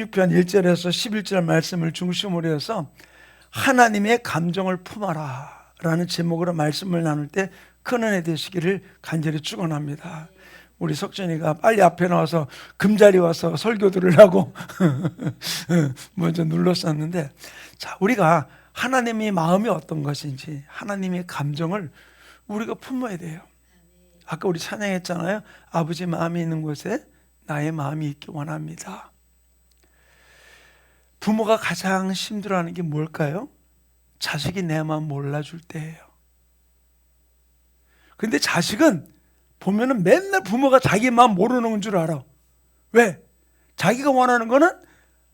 16편 1절에서 11절 말씀을 중심으로 해서 하나님의 감정을 품어라 라는 제목으로 말씀을 나눌 때 큰 은혜 되시기를 간절히 축원합니다. 우리 석준이가 빨리 앞에 나와서 금자리 와서 설교 들으려고 먼저 눌렀었는데, 자, 우리가 하나님의 마음이 어떤 것인지, 하나님의 감정을 우리가 품어야 돼요. 아까 우리 찬양했잖아요. 아버지 마음이 있는 곳에 나의 마음이 있기 원합니다. 부모가 가장 힘들어하는 게 뭘까요? 자식이 내 마음 몰라줄 때예요. 근데 자식은 보면은 맨날 부모가 자기 마음 모르는 줄 알아. 왜? 자기가 원하는 거는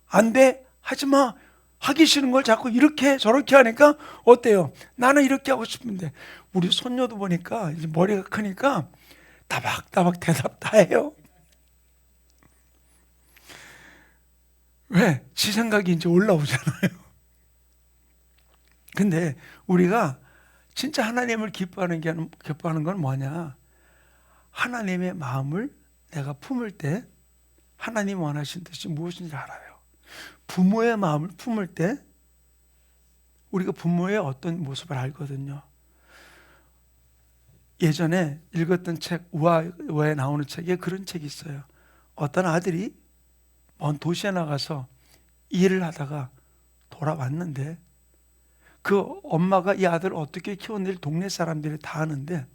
안 돼, 하지 마, 하기 싫은 걸 자꾸 이렇게 저렇게 하니까 어때요? 나는 이렇게 하고 싶은데. 우리 손녀도 보니까 이제 머리가 크니까 따박따박 대답 다 해요. 왜? 지 생각이 이제 올라오잖아요. 근데 우리가 진짜 하나님을 기뻐하는 건 뭐냐? 하나님의 마음을 내가 품을 때 하나님 원하신 뜻이 무엇인지 알아요. 부모의 마음을 품을 때 우리가 부모의 어떤 모습을 알거든요. 예전에 읽었던 책, 우화에 나오는 책에 그런 책이 있어요. 어떤 아들이 먼 도시에 나가서 일을 하다가 돌아왔는데 그 엄마가 이 아들을 어떻게 키웠는지 동네 사람들이 다 아는데,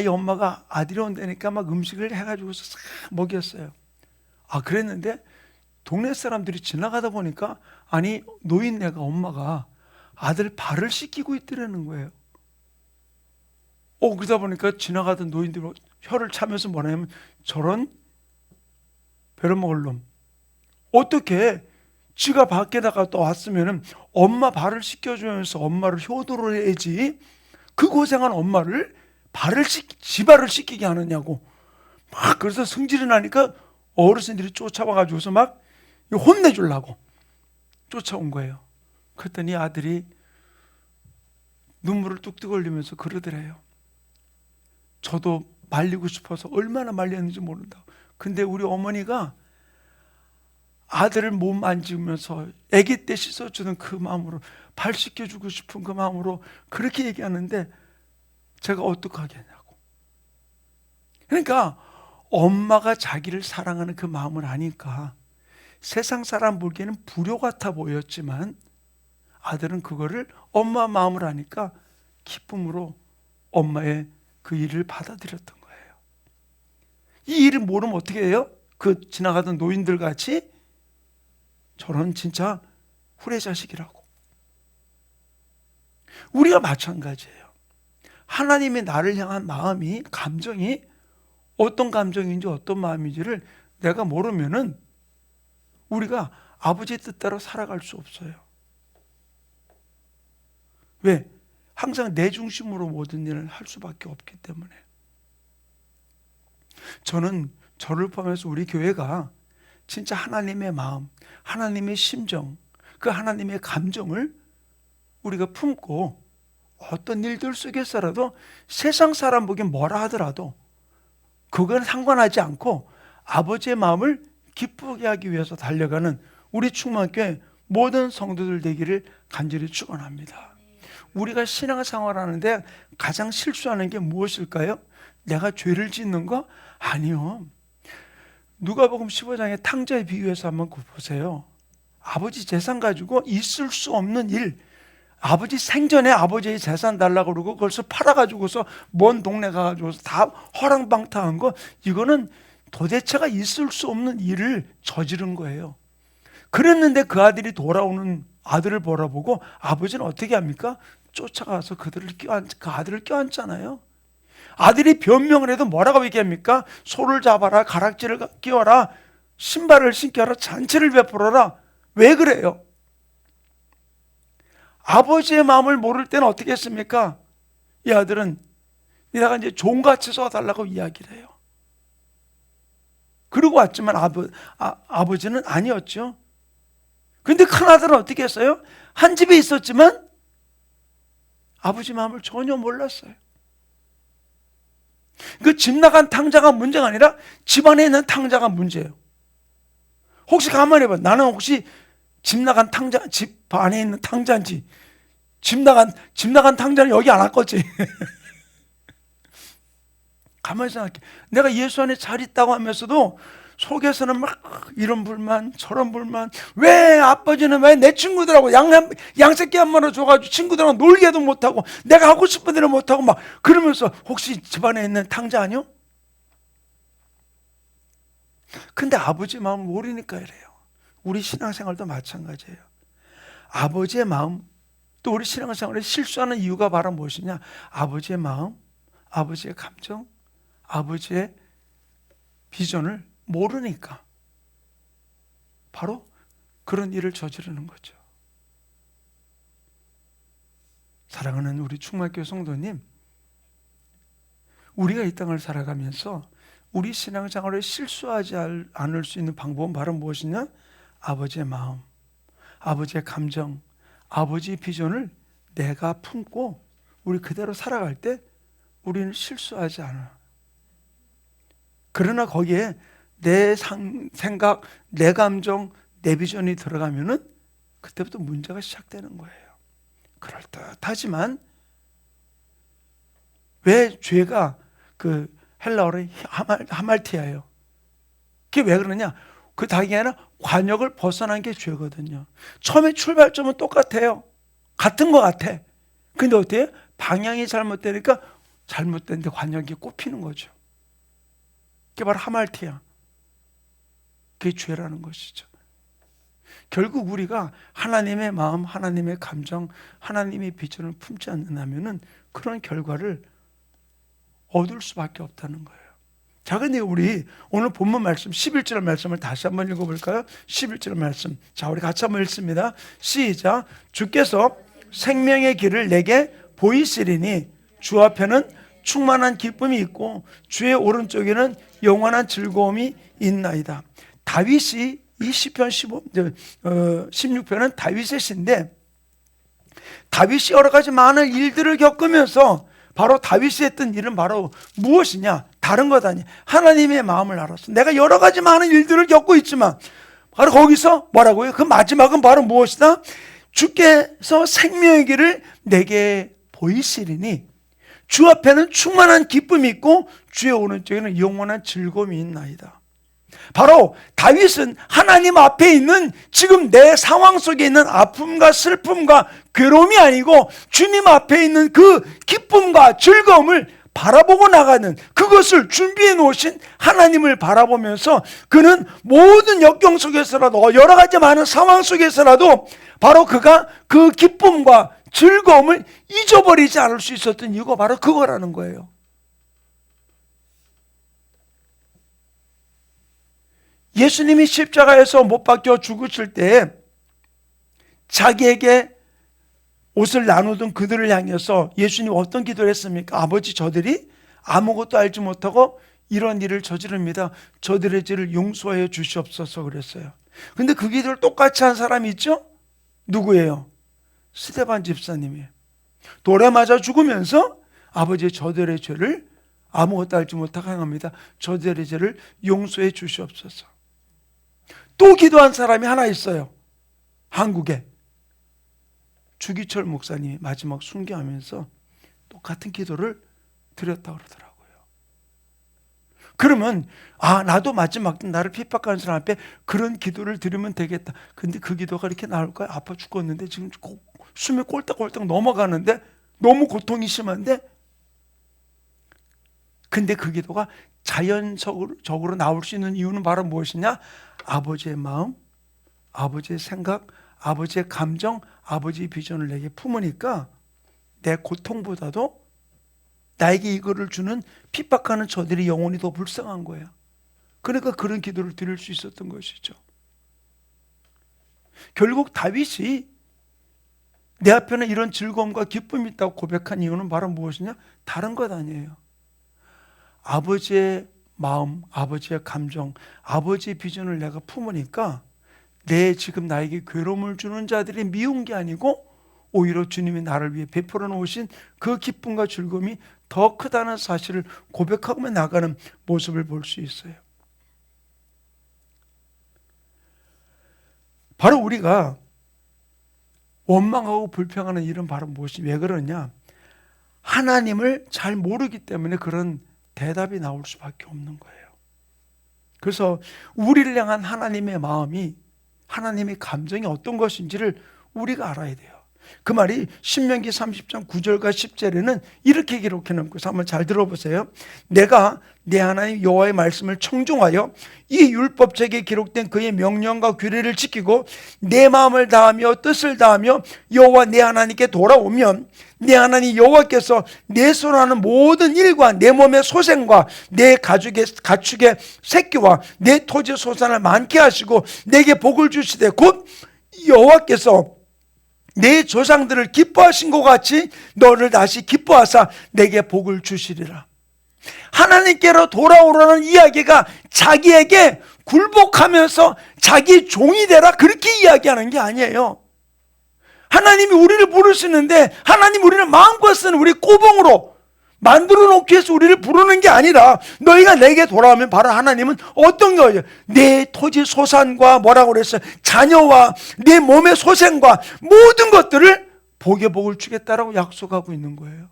이 엄마가 아들이 온다니까 막 음식을 해가지고서 싹 먹였어요. 그랬는데 동네 사람들이 지나가다 보니까 아니 노인네가 엄마가 아들 발을 씻기고 있더라는 거예요. 그러다 보니까 지나가던 노인들이 혀를 차면서 뭐냐면, 저런 베려먹을 놈, 어떻게 지가 밖에 나갔다 왔으면 엄마 발을 씻겨주면서 엄마를 효도를 해야지 그 고생한 엄마를 지 발을 씻기게 하느냐고 막 그래서 승질이 나니까 어르신들이 쫓아와가지고서 막 혼내주려고 쫓아온 거예요. 그랬더니 아들이 눈물을 뚝뚝 흘리면서 그러더래요. 저도 말리고 싶어서 얼마나 말렸는지 모른다. 근데 우리 어머니가 아들을 몸 만지면서 아기 때 씻어주는 그 마음으로, 발 씻겨주고 싶은 그 마음으로 그렇게 얘기하는데 제가 어떡하겠냐고. 그러니까 엄마가 자기를 사랑하는 그 마음을 아니까 세상 사람 보기에는 불효 같아 보였지만 아들은 그거를 엄마 마음을 아니까 기쁨으로 엄마의 그 일을 받아들였던 거예요. 이 일을 모르면 어떻게 해요? 그 지나가던 노인들 같이 저런 진짜 후레자식이라고. 우리가 마찬가지예요. 하나님의 나를 향한 마음이, 감정이 어떤 감정인지 어떤 마음인지를 내가 모르면은 우리가 아버지의 뜻대로 살아갈 수 없어요. 왜? 항상 내 중심으로 모든 일을 할 수밖에 없기 때문에. 저는 저를 포함해서 우리 교회가 진짜 하나님의 마음, 하나님의 심정, 그 하나님의 감정을 우리가 품고 어떤 일들 속에서라도 세상 사람 보기엔 뭐라 하더라도 그건 상관하지 않고 아버지의 마음을 기쁘게 하기 위해서 달려가는 우리 충만교회 모든 성도들 되기를 간절히 축원합니다. 우리가 신앙생활 하는데 가장 실수하는 게 무엇일까요? 내가 죄를 짓는 거? 아니요. 누가복음 15장의 탕자에 비유해서 한번 보세요. 아버지 재산 가지고 있을 수 없는 일, 아버지 생전에 아버지의 재산 달라고 그러고 그걸 팔아가지고서 먼 동네 가가지고서 다 허랑방탕한 거, 이거는 도대체가 있을 수 없는 일을 저지른 거예요. 그랬는데 그 아들이 돌아오는 아들을 바라보고 아버지는 어떻게 합니까? 쫓아가서 그 아들을 껴안잖아요. 아들이 변명을 해도 뭐라고 얘기합니까? 소를 잡아라, 가락지를 끼워라, 신발을 신겨라, 잔치를 베풀어라. 왜 그래요? 아버지의 마음을 모를 때는 어떻게 했습니까? 이 아들은 내가 이제 종같이 쏘아달라고 이야기를 해요. 그러고 왔지만 아버지는 아니었죠. 근데 큰아들은 어떻게 했어요? 한 집에 있었지만 아버지 마음을 전혀 몰랐어요. 그 집 나간 탕자가 문제가 아니라 집안에 있는 탕자가 문제예요. 혹시 가만히 봐. 나는 혹시 집 나간 탕자, 집 안에 있는 탕자인지, 집 나간 탕자는 여기 안 왔겠지. 가만히 생각해. 내가 예수 안에 잘 있다고 하면서도 속에서는 막 이런 불만 저런 불만, 왜 아버지는 왜 내 친구들하고 양새끼 한 마리 줘가지고 친구들하고 놀게도 못하고 내가 하고 싶은 대로 못하고 막 그러면서 혹시 집안에 있는 탕자 아니요? 근데 아버지 마음을 모르니까 이래요. 우리 신앙생활도 마찬가지예요. 아버지의 마음, 또 우리 신앙생활에 실수하는 이유가 바로 무엇이냐? 아버지의 마음, 아버지의 감정, 아버지의 비전을 모르니까 바로 그런 일을 저지르는 거죠. 사랑하는 우리 충만교회 성도님, 우리가 이 땅을 살아가면서 우리 신앙생활에 실수하지 않을 수 있는 방법은 바로 무엇이냐? 아버지의 마음, 아버지의 감정, 아버지의 비전을 내가 품고 우리 그대로 살아갈 때 우리는 실수하지 않아. 그러나 거기에 내 생각, 내 감정, 내 비전이 들어가면은 그때부터 문제가 시작되는 거예요. 그럴듯하지만 왜 죄가 그 헬라어로 하말티아예요. 그게 왜 그러냐? 그 다름이 아니라 관역을 벗어난 게 죄거든요. 처음에 출발점은 똑같아요. 같은 것 같아. 근데 어때요? 방향이 잘못되니까 잘못된데 관역이 꼽히는 거죠. 그게 바로 하말티아. 그게 죄라는 것이죠. 결국 우리가 하나님의 마음, 하나님의 감정, 하나님의 비전을 품지 않는다면은 그런 결과를 얻을 수밖에 없다는 거예요. 자, 근데 우리 오늘 본문 말씀 11절 말씀을 다시 한번 읽어볼까요? 11절 말씀. 자, 우리 같이 한번 읽습니다. 시작. 주께서 생명의 길을 내게 보이시리니 주 앞에는 충만한 기쁨이 있고 주의 오른쪽에는 영원한 즐거움이 있나이다. 다윗이 이 시편 16편은 다윗의 시인데, 다윗이 여러 가지 많은 일들을 겪으면서 바로 다윗이 했던 일은 바로 무엇이냐? 다른 것 아니야. 하나님의 마음을 알았어. 내가 여러 가지 많은 일들을 겪고 있지만 바로 거기서 뭐라고요? 그 마지막은 바로 무엇이다? 주께서 생명의 길을 내게 보이시리니 주 앞에는 충만한 기쁨이 있고 주의 오른쪽에는 영원한 즐거움이 있나이다. 바로 다윗은 하나님 앞에 있는 지금 내 상황 속에 있는 아픔과 슬픔과 괴로움이 아니고 주님 앞에 있는 그 기쁨과 즐거움을 바라보고 나가는, 그것을 준비해 놓으신 하나님을 바라보면서 그는 모든 역경 속에서라도 여러 가지 많은 상황 속에서라도 바로 그가 그 기쁨과 즐거움을 잊어버리지 않을 수 있었던 이유가 바로 그거라는 거예요. 예수님이 십자가에서 못 박혀 죽으실 때 자기에게 옷을 나누던 그들을 향해서 예수님 어떤 기도를 했습니까? 아버지, 저들이 아무것도 알지 못하고 이런 일을 저지릅니다. 저들의 죄를 용서해 주시옵소서 그랬어요. 근데 그 기도를 똑같이 한 사람이 있죠? 누구예요? 스데반 집사님이에요. 돌에 맞아 죽으면서 아버지, 저들의 죄를 아무것도 알지 못하고 행합니다. 저들의 죄를 용서해 주시옵소서. 또 기도한 사람이 하나 있어요. 한국에 주기철 목사님이 마지막 순교하면서 똑같은 기도를 드렸다고 그러더라고요. 그러면 나도 마지막 나를 핍박하는 사람 앞에 그런 기도를 드리면 되겠다. 근데 그 기도가 이렇게 나올까요? 아파 죽겠는데 지금 숨이 꼴딱꼴딱 넘어가는데 너무 고통이 심한데, 근데 그 기도가 자연적으로 나올 수 있는 이유는 바로 무엇이냐? 아버지의 마음, 아버지의 생각, 아버지의 감정, 아버지의 비전을 내게 품으니까 내 고통보다도 나에게 이거를 주는 핍박하는 저들이 영혼이 더 불쌍한 거야. 그러니까 그런 기도를 드릴 수 있었던 것이죠. 결국 다윗이 내 앞에는 이런 즐거움과 기쁨이 있다고 고백한 이유는 바로 무엇이냐? 다른 것 아니에요. 아버지의 마음, 아버지의 감정, 아버지의 비전을 내가 품으니까 내 지금 나에게 괴로움을 주는 자들이 미운 게 아니고 오히려 주님이 나를 위해 베풀어 놓으신 그 기쁨과 즐거움이 더 크다는 사실을 고백하며 나가는 모습을 볼 수 있어요. 바로 우리가 원망하고 불평하는 일은 바로 무엇이, 왜 그러냐? 하나님을 잘 모르기 때문에 그런 대답이 나올 수밖에 없는 거예요. 그래서 우리를 향한 하나님의 마음이, 하나님의 감정이 어떤 것인지를 우리가 알아야 돼요. 그 말이 신명기 30장 9절과 10절에는 이렇게 기록해 놓고 있어요. 한번 잘 들어보세요. 내가 내 하나님 여호와의 말씀을 청종하여 이 율법책에 기록된 그의 명령과 규례를 지키고 내 마음을 다하며 뜻을 다하며 여호와 내 하나님께 돌아오면 내 하나님 여호와께서 내 손하는 모든 일과 내 몸의 소생과 내 가축의 새끼와 내 토지 소산을 많게 하시고 내게 복을 주시되 곧 여호와께서 내 조상들을 기뻐하신 것 같이 너를 다시 기뻐하사 내게 복을 주시리라. 하나님께로 돌아오라는 이야기가 자기에게 굴복하면서 자기 종이 되라, 그렇게 이야기하는 게 아니에요. 하나님이 우리를 부르시는데 하나님 우리를 마음껏 쓰는 우리 꼬봉으로 만들어 놓기 위해서 우리를 부르는 게 아니라 너희가 내게 돌아오면 바로 하나님은 어떤 거예요? 내 토지 소산과 뭐라고 그랬어요? 자녀와 내 몸의 소생과 모든 것들을 복의 복을 주겠다라고 약속하고 있는 거예요.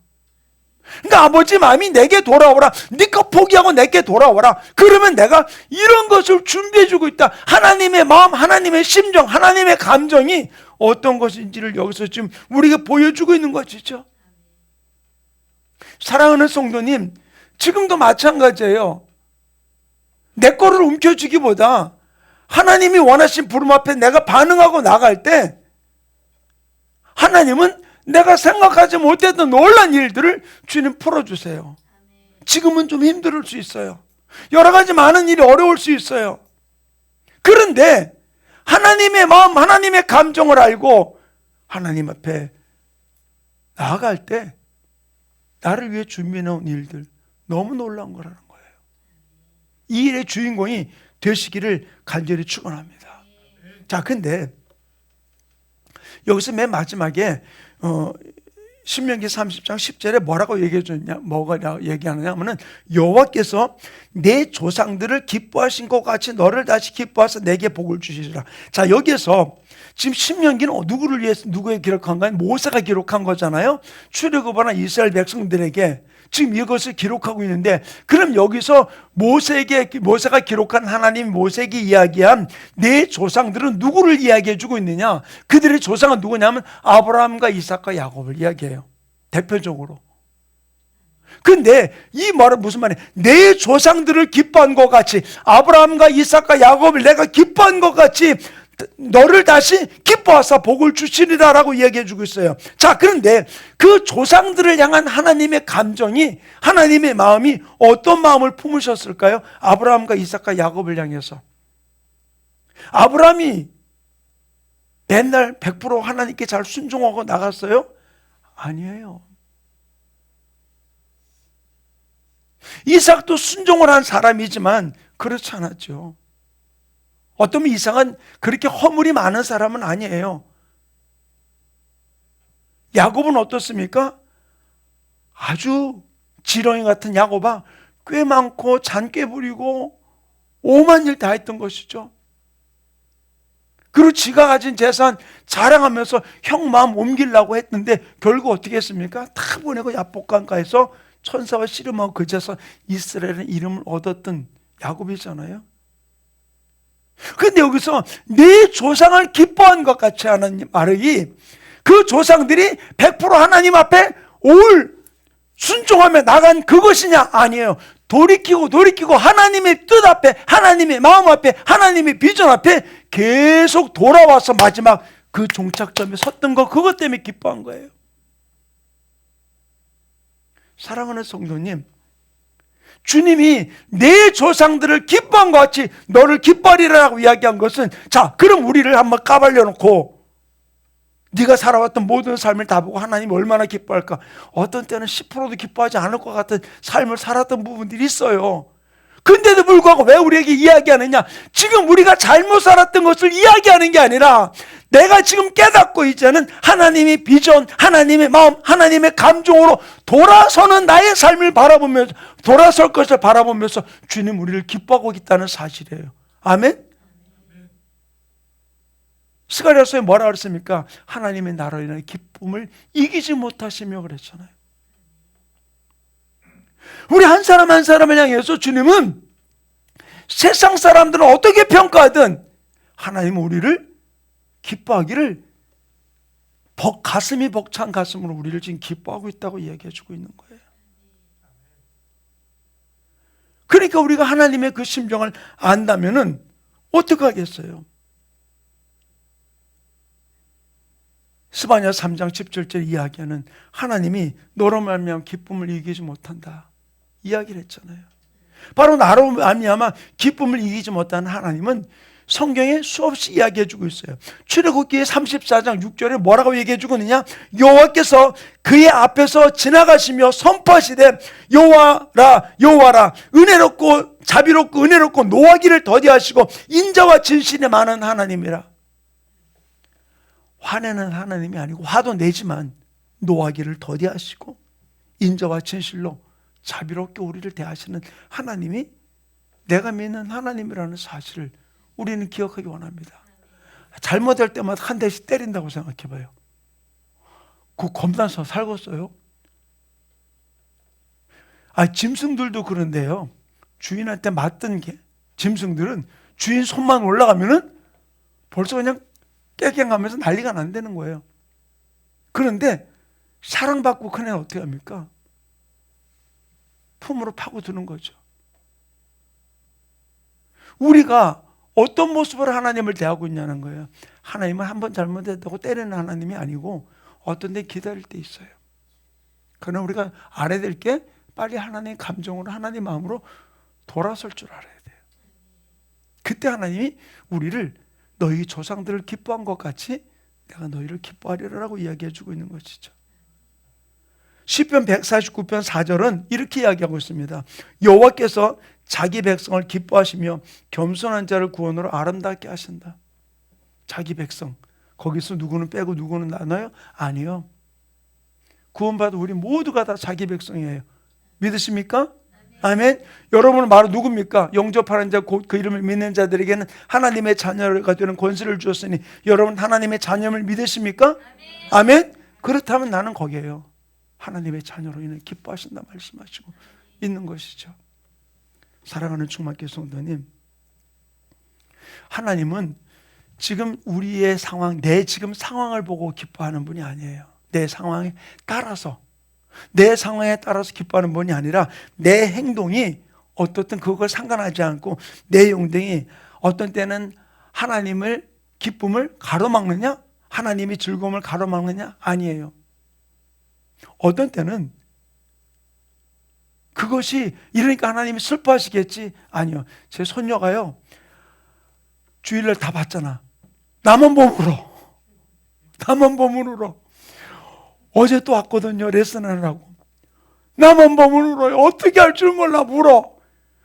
그러니까 아버지 마음이 내게 돌아오라, 네 거 포기하고 내게 돌아오라, 그러면 내가 이런 것을 준비해 주고 있다. 하나님의 마음, 하나님의 심정, 하나님의 감정이 어떤 것인지를 여기서 지금 우리가 보여주고 있는 것이죠. 사랑하는 성도님, 지금도 마찬가지예요. 내 거를 움켜쥐기보다 하나님이 원하신 부름 앞에 내가 반응하고 나갈 때 하나님은 내가 생각하지 못했던 놀란 일들을 주님 풀어주세요. 지금은 좀 힘들 수 있어요. 여러 가지 많은 일이 어려울 수 있어요. 그런데 하나님의 마음, 하나님의 감정을 알고 하나님 앞에 나아갈 때 나를 위해 준비해 놓은 일들, 너무 놀라운 거라는 거예요. 이 일의 주인공이 되시기를 간절히 축원합니다. 자, 근데 여기서 맨 마지막에 신명기 30장 10절에 뭐라고 얘기해 줬냐, 뭐가 얘기하느냐 하면은 여호와께서 내 조상들을 기뻐하신 것 같이 너를 다시 기뻐하사 내게 복을 주시리라. 자, 여기에서 지금 신명기는 누구를 위해서, 누구에 기록한 거예요? 모세가 기록한 거잖아요. 출애굽하는 이스라엘 백성들에게 지금 이것을 기록하고 있는데, 그럼 여기서 모세가 기록한, 하나님 모세에게 이야기한 내 조상들은 누구를 이야기해 주고 있느냐? 그들의 조상은 누구냐면 아브라함과 이삭과 야곱을 이야기해요, 대표적으로. 근데 이 말은 무슨 말이에요? 내 조상들을 기뻐한 것 같이, 아브라함과 이삭과 야곱을 내가 기뻐한 것 같이 너를 다시 기뻐하사 복을 주시리라라고 이야기해 주고 있어요. 자, 그런데 그 조상들을 향한 하나님의 감정이, 하나님의 마음이 어떤 마음을 품으셨을까요? 아브라함과 이삭과 야곱을 향해서. 아브라함이 맨날 100% 하나님께 잘 순종하고 나갔어요? 아니에요. 이삭도 순종을 한 사람이지만 그렇지 않았죠. 어쩌면 이삭은 그렇게 허물이 많은 사람은 아니에요. 야곱은 어떻습니까? 아주 지렁이 같은 야곱아, 꽤 많고 잔꾀 부리고 오만 일 다 했던 것이죠. 그리고 지가 가진 재산 자랑하면서 형 마음 옮기려고 했는데 결국 어떻게 했습니까? 다 보내고 야복강가에서 천사와 씨름하고 그 재산 이스라엘의 이름을 얻었던 야곱이잖아요. 그런데 여기서 내 조상을 기뻐한 것 같이 하는 말이, 그 조상들이 100% 하나님 앞에 올 순종하며 나간 그것이냐? 아니에요. 돌이키고 하나님의 뜻 앞에, 하나님의 마음 앞에, 하나님의 비전 앞에 계속 돌아와서 마지막 그 종착점에 섰던 거, 그것 때문에 기뻐한 거예요. 사랑하는 성도님, 주님이 내 조상들을 기뻐한 것 같이 너를 기뻐하리라고 이야기한 것은, 자, 그럼 우리를 한번 까발려 놓고 네가 살아왔던 모든 삶을 다 보고 하나님 얼마나 기뻐할까? 어떤 때는 10%도 기뻐하지 않을 것 같은 삶을 살았던 부분들이 있어요. 근데도 불구하고 왜 우리에게 이야기하느냐? 지금 우리가 잘못 살았던 것을 이야기하는 게 아니라 내가 지금 깨닫고 이제는 하나님의 비전, 하나님의 마음, 하나님의 감정으로 돌아서는 나의 삶을 바라보면서, 돌아설 것을 바라보면서 주님 우리를 기뻐하고 있다는 사실이에요. 아멘? 스가랴서에 뭐라 그랬습니까? 하나님의 나라로 인한 기쁨을 이기지 못하시며 그랬잖아요. 우리 한 사람 한 사람을 향해서 주님은 세상 사람들은 어떻게 평가하든 하나님은 우리를 기뻐하기를 가슴이 벅찬 가슴으로 우리를 지금 기뻐하고 있다고 이야기해 주고 있는 거예요. 그러니까 우리가 하나님의 그 심정을 안다면은 어떻게 하겠어요? 스바냐 3장 17절 이야기하는 하나님이 너로 말미암아 기쁨을 이기지 못한다 이야기를 했잖아요. 바로 나로 말미암아 기쁨을 이기지 못하는 하나님은 성경에 수없이 이야기해 주고 있어요. 출애굽기 34장 6절에 뭐라고 얘기해 주고 있느냐? 여호와께서 그의 앞에서 지나가시며 선포하시되 여호와라 여호와라 은혜롭고 자비롭고 은혜롭고 노하기를 더디하시고 인자와 진실이 많은 하나님이라. 화내는 하나님이 아니고 화도 내지만 노하기를 더디하시고 인자와 진실로 자비롭게 우리를 대하시는 하나님이 내가 믿는 하나님이라는 사실을 우리는 기억하기 원합니다. 잘못할 때마다 한 대씩 때린다고 생각해 봐요. 그 겁나서 살겠어요? 짐승들도 그런데요. 주인한테 맞던 게 짐승들은 주인 손만 올라가면은 벌써 그냥 깨갱하면서 난리가 난다는 거예요. 그런데 사랑받고 큰 애는 어떻게 합니까? 품으로 파고드는 거죠. 우리가 어떤 모습으로 하나님을 대하고 있냐는 거예요. 하나님은 한 번 잘못했다고 때리는 하나님이 아니고 어떤 데 기다릴 때 있어요. 그러나 우리가 알아야 될 게 빨리 하나님의 감정으로 하나님 마음으로 돌아설 줄 알아야 돼요. 그때 하나님이 우리를 너희 조상들을 기뻐한 것 같이 내가 너희를 기뻐하리라고 이야기해 주고 있는 것이죠. 시편 149편 4절은 이렇게 이야기하고 있습니다. 여호와께서 자기 백성을 기뻐하시며 겸손한 자를 구원으로 아름답게 하신다. 자기 백성. 거기서 누구는 빼고 누구는 나눠요? 아니요. 구원받은 우리 모두가 다 자기 백성이에요. 믿으십니까? 아멘. 여러분은 바로 누굽니까? 영접하는 자 곧 그 이름을 믿는 자들에게는 하나님의 자녀가 되는 권세를 주었으니 여러분 하나님의 자녀를 믿으십니까? 아멘. 그렇다면 나는 거기에요. 하나님의 자녀로 인해 기뻐하신다 말씀하시고 있는 것이죠. 사랑하는 충만교회 성도님, 하나님은 지금 우리의 상황, 내 지금 상황을 보고 기뻐하는 분이 아니에요. 내 상황에 따라서 기뻐하는 분이 아니라 내 행동이 어떻든 그걸 상관하지 않고 내 행동이 어떤 때는 하나님을 기쁨을 가로막느냐? 하나님이 즐거움을 가로막느냐? 아니에요. 어떤 때는 그것이 이러니까 하나님이 슬퍼하시겠지? 아니요. 제 손녀가요. 주일날 다 봤잖아. 나만 보면 울어. 어제 또 왔거든요. 레슨하느라고. 나만 보면 울어요. 어떻게 할 줄 몰라 울어.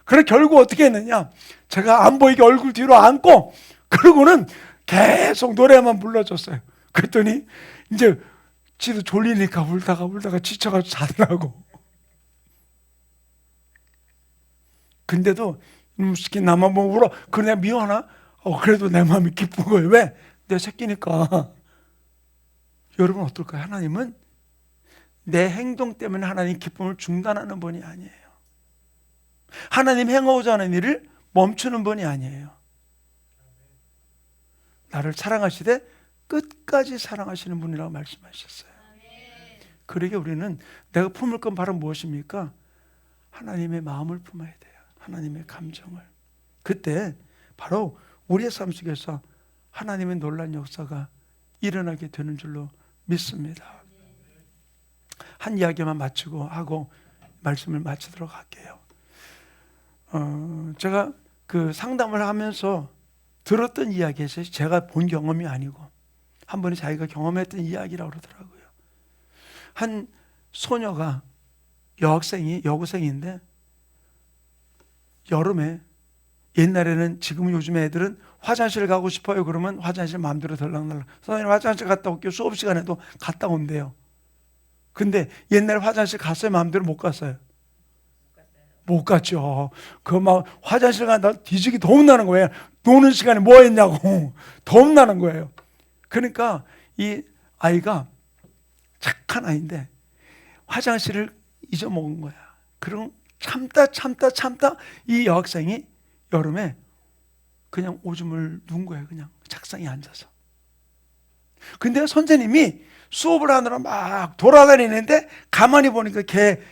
그래 결국 어떻게 했느냐? 제가 안 보이게 얼굴 뒤로 앉고 그러고는 계속 노래만 불러줬어요. 그랬더니 이제 지도 졸리니까 울다가 지쳐가지고 자더라고. 근데도 이놈 나만 보면 울어. 그래 내가 미워하나? 그래도 내 마음이 기쁜 거예요. 왜? 내 새끼니까. 여러분 어떨까요? 하나님은 내 행동 때문에 하나님 기쁨을 중단하는 분이 아니에요. 하나님 행하고자 하는 일을 멈추는 분이 아니에요. 나를 사랑하시되 끝까지 사랑하시는 분이라고 말씀하셨어요. 그러게 우리는 내가 품을 건 바로 무엇입니까? 하나님의 마음을 품어야 돼요. 하나님의 감정을. 그때 바로 우리의 삶 속에서 하나님의 놀라운 역사가 일어나게 되는 줄로 믿습니다. 한 이야기만 마치고 하고 말씀을 마치도록 할게요. 제가 그 상담을 하면서 들었던 이야기에서 제가 본 경험이 아니고 한 번에 자기가 경험했던 이야기라고 그러더라고요. 한 소녀가 여고생인데 여름에 옛날에는 지금 요즘 애들은 화장실 가고 싶어요. 그러면 화장실 마음대로 들락날락. 선생님 화장실 갔다 올게요. 수업 시간에도 갔다 온대요. 근데 옛날에 화장실 갔어요? 마음대로 못 갔어요? 못 갔죠. 그 막 화장실 간다 뒤지기 더 혼나는 거예요. 노는 시간에 뭐 했냐고 더 혼나는 거예요. 그러니까 이 아이가 착한 아이인데 화장실을 잊어먹은 거야. 그럼 참다 이 여학생이 여름에 그냥 오줌을 누운 거예요. 그냥 책상에 앉아서. 근데 선생님이 수업을 하느라 막 돌아다니는데 가만히 보니까 걔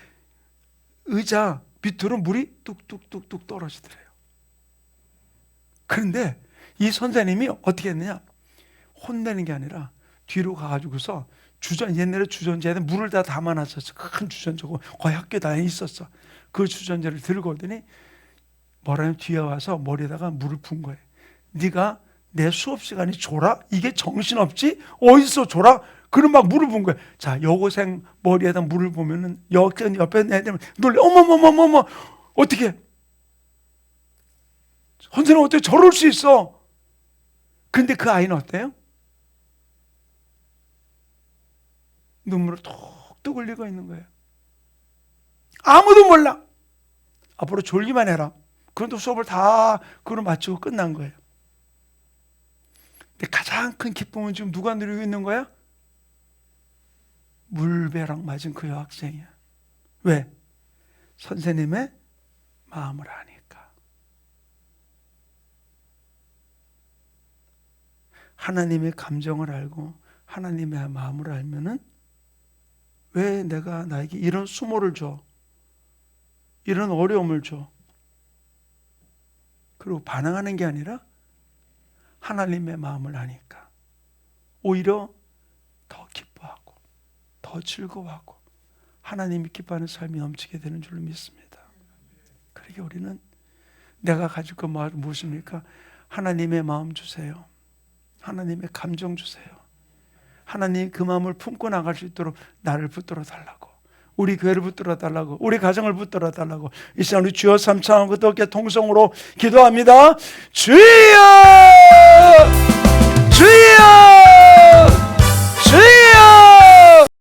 의자 밑으로 물이 뚝뚝뚝뚝 떨어지더래요. 그런데 이 선생님이 어떻게 했느냐, 혼내는 게 아니라 뒤로 가가지고서 옛날에 주전자에 물을 다 담아놨었어. 큰 주전자고 거의 학교 다에 있었어. 그 주전자를 들고 오더니 뭐라면 뒤에 와서 머리에다가 물을 푼 거예요. 네가 내 수업 시간이 졸아? 이게 정신없지? 어디서 졸아? 그럼 막 물을 본 거야. 자, 여고생 머리에다 물을 보면은 옆에 애들 놀래. 어머머머머머, 어떻게? 선생님 어떻게 저럴 수 있어? 근데 그 아이는 어때요? 눈물을 톡톡 흘리고 있는 거예요. 아무도 몰라. 앞으로 졸기만 해라. 그런데 수업을 다 그걸 마치고 끝난 거예요. 근데 가장 큰 기쁨은 지금 누가 누리고 있는 거야? 물벼락 맞은 그 여학생이야. 왜? 선생님의 마음을 아니까. 하나님의 감정을 알고 하나님의 마음을 알면은 왜 내가 나에게 이런 수모를 줘? 이런 어려움을 줘? 그리고 반항하는 게 아니라 하나님의 마음을 아니까 오히려 더 기뻐하고 더 즐거워하고 하나님이 기뻐하는 삶이 넘치게 되는 줄로 믿습니다. 그러게 우리는 내가 가질 건 무엇입니까? 하나님의 마음 주세요. 하나님의 감정 주세요. 하나님 그 마음을 품고 나갈 수 있도록 나를 붙들어 달라고, 우리 교회를 붙들어 달라고, 우리 가정을 붙들어 달라고 이 시간 우리 주여 삼창하고 또 통성으로 기도합니다. 주여!